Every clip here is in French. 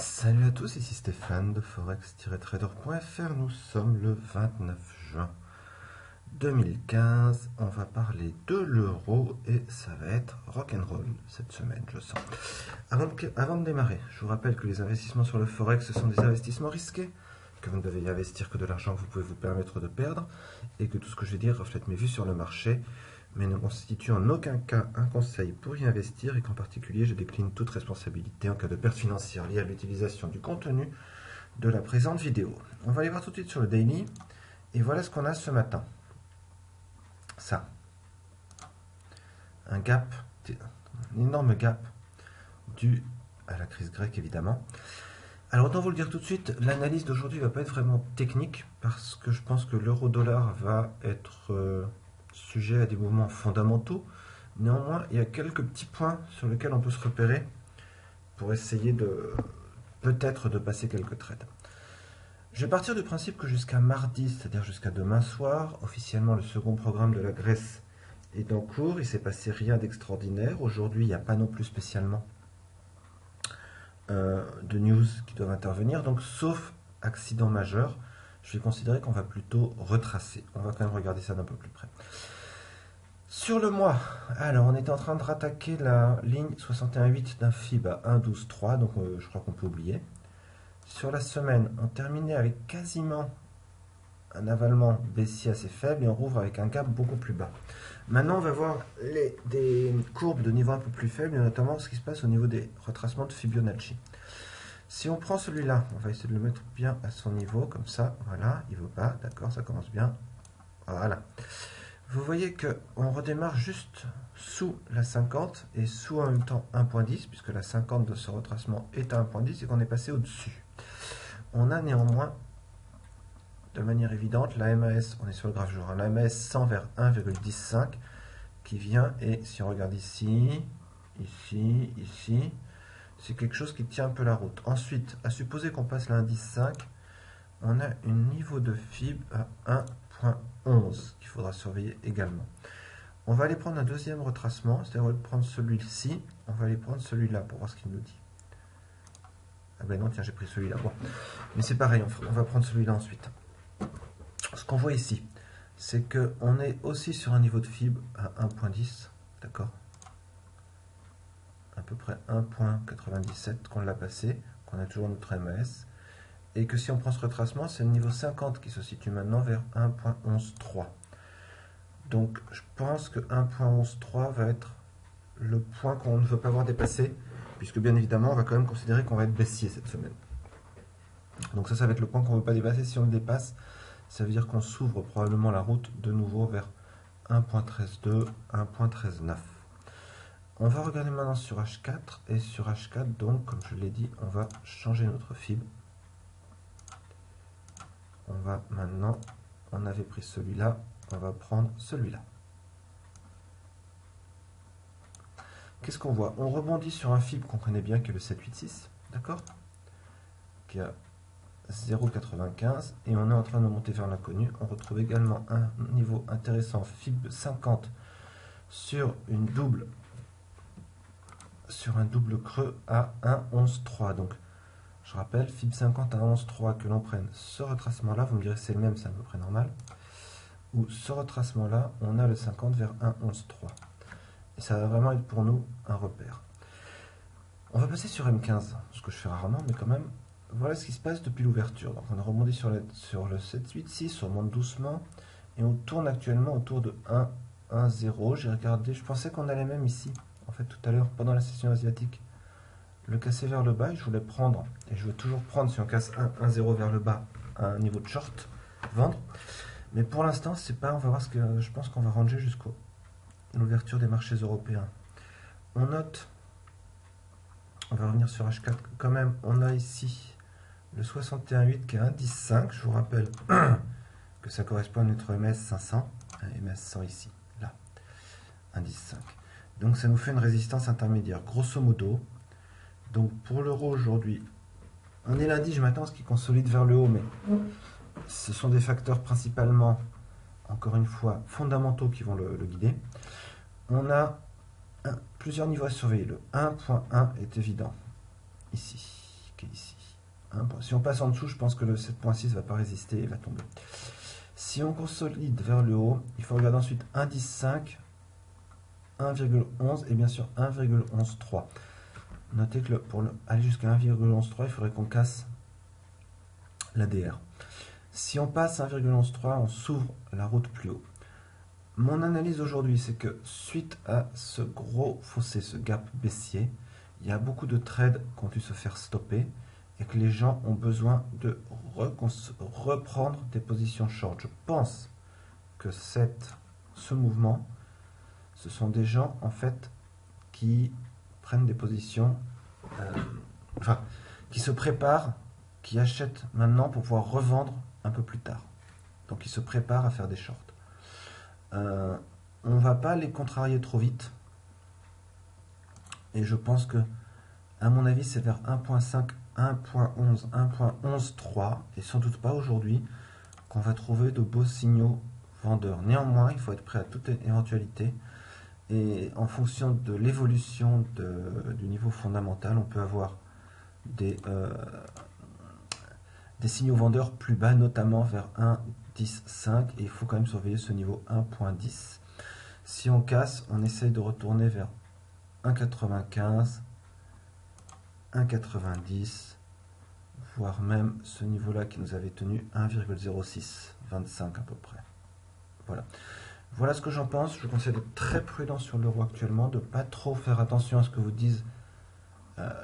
Salut à tous, ici Stéphane de forex-trader.fr. Nous sommes le 29 juin 2015. On va parler de l'euro et ça va être rock'n'roll cette semaine, je sens. Avant de démarrer, je vous rappelle que les investissements sur le forex, ce sont des investissements risqués, que vous ne devez y investir que de l'argent que vous pouvez vous permettre de perdre et que tout ce que je vais dire reflète mes vues sur le marché, mais ne constitue en aucun cas un conseil pour y investir et qu'en particulier je décline toute responsabilité en cas de perte financière liée à l'utilisation du contenu de la présente vidéo. On va aller voir tout de suite sur le daily et voilà ce qu'on a ce matin. Ça, un gap, un énorme gap dû à la crise grecque évidemment. Alors autant vous le dire tout de suite, l'analyse d'aujourd'hui ne va pas être vraiment technique parce que je pense que l'euro-dollar va être sujet à des mouvements fondamentaux. Néanmoins, il y a quelques petits points sur lesquels on peut se repérer pour essayer de peut-être de passer quelques trades. Je vais partir du principe que jusqu'à mardi, c'est-à-dire jusqu'à demain soir, officiellement le second programme de la Grèce est en cours. Il ne s'est passé rien d'extraordinaire. Aujourd'hui, il n'y a pas non plus spécialement de news qui doivent intervenir. Donc, sauf accident majeur, je vais considérer qu'on va plutôt retracer. On va quand même regarder ça d'un peu plus près. Sur le mois, alors on était en train de rattaquer la ligne 61,8 d'un FIB à 1,12,3, donc je crois qu'on peut oublier. Sur la semaine, on terminait avec quasiment un avalement baissier assez faible et on rouvre avec un gap beaucoup plus bas. Maintenant, on va voir des courbes de niveau un peu plus faibles, et notamment ce qui se passe au niveau des retracements de Fibonacci. Si on prend celui-là, on va essayer de le mettre bien à son niveau, comme ça, voilà, il ne vaut pas, d'accord, ça commence bien, voilà. Vous voyez qu'on redémarre juste sous la 50 et sous en même temps 1.10, puisque la 50 de ce retracement est à 1.10 et qu'on est passé au-dessus. On a néanmoins, de manière évidente, la MAS, on est sur le graphe jour, la MAS 100 vers 1,15 qui vient, et si on regarde ici, ici, c'est quelque chose qui tient un peu la route. Ensuite, à supposer qu'on passe l'indice 5, on a un niveau de FIB à 1.11 qu'il faudra surveiller également. On va aller prendre un deuxième retracement, c'est-à-dire on va prendre celui-ci, on va aller prendre celui-là pour voir ce qu'il nous dit. Ah ben non, tiens, j'ai pris celui-là. Bon. Mais c'est pareil, on va prendre celui-là ensuite. Ce qu'on voit ici, c'est qu'on est aussi sur un niveau de FIB à 1.10, d'accord, à peu près 1.97 qu'on l'a passé, qu'on a toujours notre MAS, et que si on prend ce retracement, c'est le niveau 50 qui se situe maintenant vers 1.113. Donc je pense que 1.113 va être le point qu'on ne veut pas voir dépasser, puisque bien évidemment, on va quand même considérer qu'on va être baissier cette semaine. Donc ça va être le point qu'on ne veut pas dépasser. Si on le dépasse, ça veut dire qu'on s'ouvre probablement la route de nouveau vers 1.132, 1.139. On va regarder maintenant sur H4, et sur H4, donc, comme je l'ai dit, on va changer notre FIB. On va maintenant, on avait pris celui-là, on va prendre celui-là. Qu'est-ce qu'on voit? On rebondit sur un FIB qu'on connaît bien, qui est le 786, d'accord, qui a 0,95, et on est en train de monter vers l'inconnu. On retrouve également un niveau intéressant FIB 50 sur un double creux à 1,11,3. Donc je rappelle, FIB 50 à 11,3, que l'on prenne ce retracement-là, vous me direz c'est le même, c'est à peu près normal, ou ce retracement-là, on a le 50 vers 1,11,3. Et ça va vraiment être pour nous un repère. On va passer sur M15, ce que je fais rarement, mais quand même, voilà ce qui se passe depuis l'ouverture. Donc on a rebondi sur le 7,86, on monte doucement, et on tourne actuellement autour de 1,10. J'ai regardé, je pensais qu'on allait même ici, en fait tout à l'heure, pendant la session asiatique, le casser vers le bas, et je voulais prendre, et je veux toujours prendre si on casse 1,0 vers le bas à un niveau de short, vendre. Mais pour l'instant, c'est pas, on va voir ce que je pense qu'on va ranger jusqu'à l'ouverture des marchés européens. On note, on va revenir sur H4 quand même, on a ici le 61,8 qui est 1,15. Je vous rappelle que ça correspond à notre MS 500, MS 100 ici, là, 1,15. Donc ça nous fait une résistance intermédiaire, grosso modo. Donc pour l'euro aujourd'hui, on est lundi, je m'attends à ce qu'il consolide vers le haut, mais ce sont des facteurs principalement, encore une fois, fondamentaux qui vont le guider. On a plusieurs niveaux à surveiller. Le 1.1 est évident, ici, qui est ici. Si on passe en dessous, je pense que le 7.6 ne va pas résister et va tomber. Si on consolide vers le haut, il faut regarder ensuite indice 5, 1,11 et bien sûr 1,113. Notez que pour aller jusqu'à 1,113, il faudrait qu'on casse l'ADR. Si on passe 1,113, on s'ouvre la route plus haut. Mon analyse aujourd'hui, c'est que suite à ce gros fossé, ce gap baissier, il y a beaucoup de trades qui ont dû se faire stopper et que les gens ont besoin de reprendre des positions short. Je pense que ce mouvement, ce sont des gens en fait qui prennent des positions, qui se préparent, qui achètent maintenant pour pouvoir revendre un peu plus tard. Donc ils se préparent à faire des shorts. On ne va pas les contrarier trop vite. Et je pense que, à mon avis, c'est vers 1.5, 1.11, 1.113, et sans doute pas aujourd'hui, qu'on va trouver de beaux signaux vendeurs. Néanmoins, il faut être prêt à toute éventualité. Et en fonction de l'évolution du niveau fondamental, on peut avoir des signaux vendeurs plus bas, notamment vers 1.10.5, et il faut quand même surveiller ce niveau 1.10. Si on casse, on essaye de retourner vers 1.95, 1.90, voire même ce niveau-là qui nous avait tenu 1,0625 à peu près. Voilà. Voilà ce que j'en pense. Je vous conseille d'être très prudent sur l'euro actuellement, de ne pas trop faire attention à ce que vous disent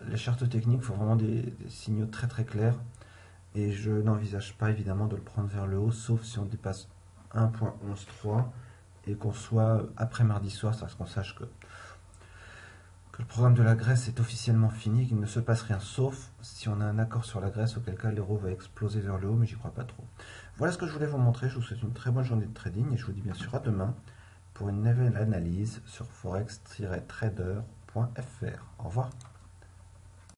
les chartes techniques. Il faut vraiment des signaux très très clairs. Et je n'envisage pas évidemment de le prendre vers le haut, sauf si on dépasse 1.113 et qu'on soit après mardi soir, parce qu'on sache que le programme de la Grèce est officiellement fini, qu'il ne se passe rien, sauf si on a un accord sur la Grèce, auquel cas l'euro va exploser vers le haut, mais j'y crois pas trop. Voilà ce que je voulais vous montrer. Je vous souhaite une très bonne journée de trading et je vous dis bien sûr à demain pour une nouvelle analyse sur forex-trader.fr. Au revoir.